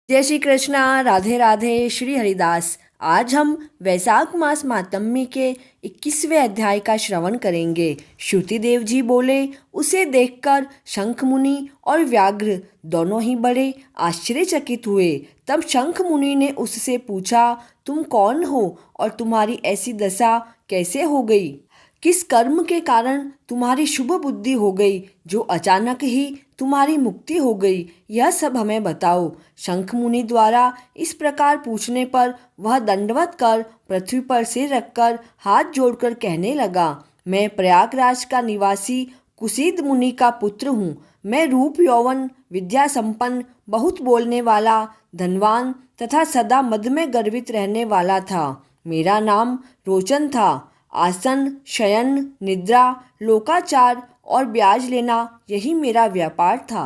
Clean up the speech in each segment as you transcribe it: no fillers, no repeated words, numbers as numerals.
जय श्री कृष्णा। राधे राधे। श्री हरिदास। आज हम वैशाख मास मातम्य के 21वें अध्याय का श्रवण करेंगे। श्रुतिदेव जी बोले, उसे देखकर शंख मुनि और व्याघ्र दोनों ही बड़े आश्चर्यचकित हुए। तब शंख मुनि ने उससे पूछा, तुम कौन हो और तुम्हारी ऐसी दशा कैसे हो गई? किस कर्म के कारण तुम्हारी शुभ बुद्धि हो गई जो अचानक ही तुम्हारी मुक्ति हो गई? यह सब हमें बताओ। शंख मुनि द्वारा इस प्रकार पूछने पर वह दंडवत कर पृथ्वी पर सिर रखकर हाथ जोड़कर कहने लगा, मैं प्रयागराज का निवासी कुसीद मुनि का पुत्र हूँ। मैं रूप यौवन विद्या संपन्न, बहुत बोलने वाला, धनवान तथा सदा मद में गर्वित रहने वाला था। मेरा नाम रोचन था। आसन, शयन, निद्रा, लोकाचार और ब्याज लेना यही मेरा व्यापार था।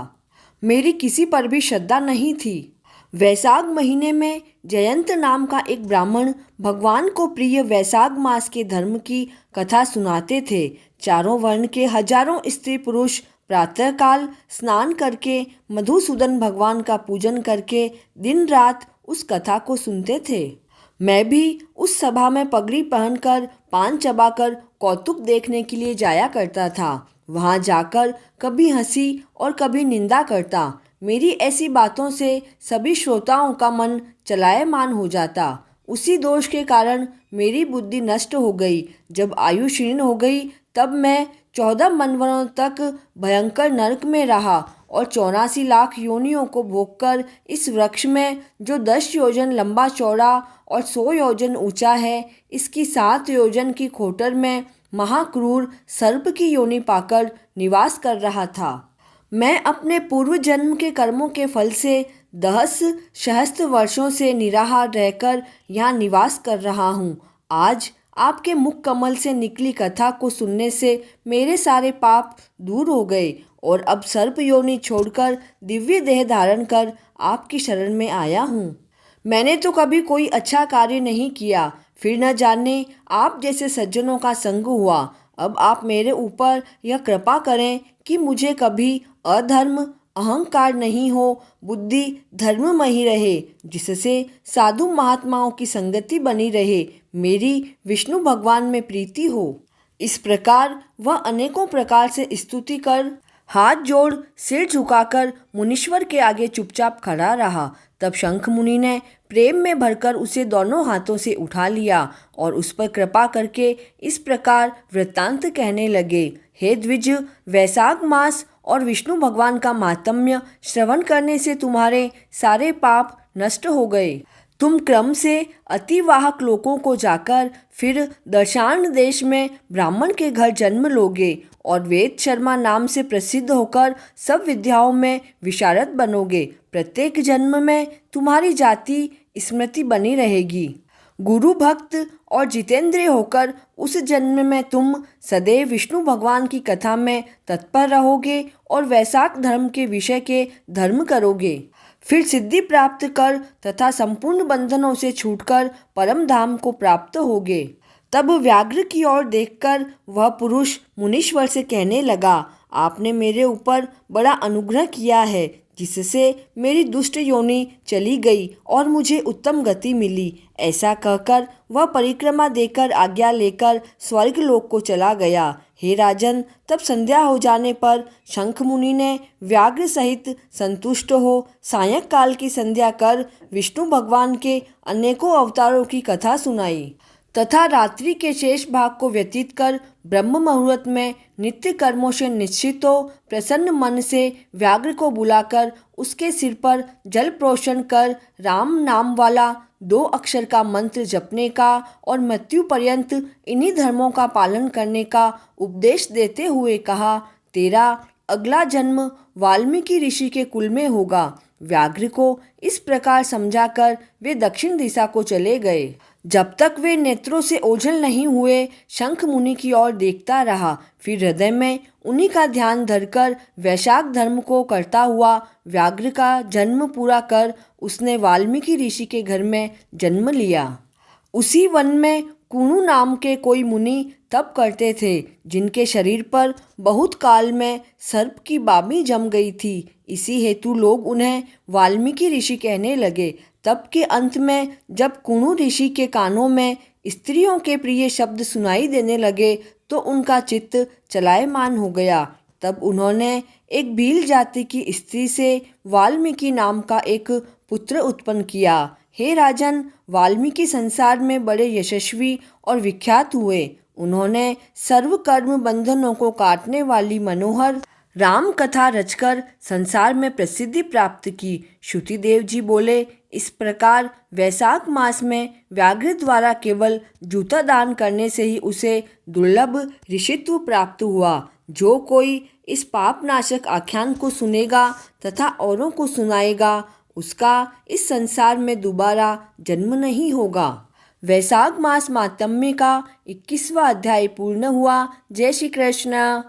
मेरी किसी पर भी श्रद्धा नहीं थी। वैशाख महीने में जयंत नाम का एक ब्राह्मण भगवान को प्रिय वैशाख मास के धर्म की कथा सुनाते थे। चारों वर्ण के हजारों स्त्री पुरुष प्रातःकाल स्नान करके मधुसूदन भगवान का पूजन करके दिन रात उस कथा को सुनते थे। मैं भी उस सभा में पगड़ी पहनकर पान चबाकर कौतुक देखने के लिए जाया करता था। वहां जाकर कभी हंसी और कभी निंदा करता। मेरी ऐसी बातों से सभी श्रोताओं का मन चलायमान हो जाता। उसी दोष के कारण मेरी बुद्धि नष्ट हो गई। जब आयु क्षीण हो गई तब मैं 14 मनवरों तक भयंकर नरक में रहा और 84 लाख योनियों को भोगकर इस वृक्ष में, जो 10 योजन लंबा चौड़ा और 100 योजन ऊंचा है, इसकी 7 योजन की खोटर में महाक्रूर सर्प की योनि पाकर निवास कर रहा था। मैं अपने पूर्व जन्म के कर्मों के फल से 10 सहस्त्र वर्षों से निराहार रहकर यहाँ निवास कर रहा हूँ। आज आपके मुख कमल से निकली कथा को सुनने से मेरे सारे पाप दूर हो गए और अब सर्प योनि छोड़कर दिव्य देह धारण कर आपकी शरण में आया हूँ। मैंने तो कभी कोई अच्छा कार्य नहीं किया, फिर न जाने आप जैसे सज्जनों का संग हुआ। अब आप मेरे ऊपर यह कृपा करें कि मुझे कभी अधर्म अहंकार नहीं हो, बुद्धि धर्म में ही रहे, जिससे साधु महात्माओं की संगति बनी रहे, मेरी विष्णु भगवान में प्रीति हो। इस प्रकार वह अनेकों प्रकार से स्तुति कर हाथ जोड़ सिर झुकाकर मुनीश्वर के आगे चुपचाप खड़ा रहा। तब शंख मुनि ने प्रेम में भरकर उसे दोनों हाथों से उठा लिया और उस पर कृपा करके इस प्रकार वृत्तांत कहने लगे, हे द्विज, वैशाख मास और विष्णु भगवान का माहात्म्य श्रवण करने से तुम्हारे सारे पाप नष्ट हो गए। तुम क्रम से अतिवाहक लोकों को जाकर फिर दर्शान देश में ब्राह्मण के घर जन्म लोगे और वेद शर्मा नाम से प्रसिद्ध होकर सब विद्याओं में विशारद बनोगे। प्रत्येक जन्म में तुम्हारी जाति स्मृति बनी रहेगी। गुरु भक्त और जितेंद्रिय होकर उस जन्म में तुम सदैव विष्णु भगवान की कथा में तत्पर रहोगे और वैशाख धर्म के विषय के धर्म करोगे। फिर सिद्धि प्राप्त कर तथा संपूर्ण बंधनों से छूटकर परम धाम को प्राप्त होगे। तब व्याघ्र की ओर देखकर वह पुरुष मुनीश्वर से कहने लगा, आपने मेरे ऊपर बड़ा अनुग्रह किया है, जिससे मेरी दुष्ट योनि चली गई और मुझे उत्तम गति मिली। ऐसा कहकर वह परिक्रमा देकर आज्ञा लेकर स्वर्ग लोक को चला गया। हे राजन, तब संध्या हो जाने पर शंख मुनि ने व्याघ्र सहित संतुष्ट हो सायंकाल की संध्या कर विष्णु भगवान के अनेकों अवतारों की कथा सुनाई तथा रात्रि के शेष भाग को व्यतीत कर ब्रह्म मुहूर्त में नित्य कर्मों से निश्चित हो प्रसन्न मन से व्याघ्र को बुलाकर उसके सिर पर जल प्रोक्षण कर राम नाम वाला 2 अक्षर का मंत्र जपने का और मृत्यु पर्यंत इन्हीं धर्मों का पालन करने का उपदेश देते हुए कहा, तेरा अगला जन्म वाल्मीकि ऋषि के कुल में होगा। व्याघ्र को इस प्रकार समझाकर वे दक्षिण दिशा को चले गए। जब तक वे नेत्रों से ओझल नहीं हुए, शंख मुनि की ओर देखता रहा। फिर हृदय में उन्हीं का ध्यान धरकर वैशाख धर्म को करता हुआ व्याघ्र का जन्म पूरा कर उसने वाल्मीकि ऋषि के घर में जन्म लिया। उसी वन में कुणु नाम के कोई मुनि तप करते थे, जिनके शरीर पर बहुत काल में सर्प की बामी जम गई थी। इसी हेतु लोग उन्हें वाल्मीकि ऋषि कहने लगे। तप के अंत में जब कुणु ऋषि के कानों में स्त्रियों के प्रिय शब्द सुनाई देने लगे तो उनका चित्त चलायमान हो गया। तब उन्होंने एक भील जाति की स्त्री से वाल्मीकि नाम का एक पुत्र उत्पन्न किया। हे राजन, वाल्मीकि संसार में बड़े यशस्वी और विख्यात हुए। उन्होंने सर्व कर्म बंधनों को काटने वाली मनोहर राम कथा रचकर संसार में प्रसिद्धि प्राप्त की। श्रुतिदेव जी बोले, इस प्रकार वैशाख मास में व्याघ्र द्वारा केवल जूता दान करने से ही उसे दुर्लभ ऋषित्व प्राप्त हुआ। जो कोई इस पापनाशक आख्यान को सुनेगा तथा औरों को सुनाएगा, उसका इस संसार में दोबारा जन्म नहीं होगा। वैशाख मास मातम्य का 21वां अध्याय पूर्ण हुआ। जय श्री कृष्ण।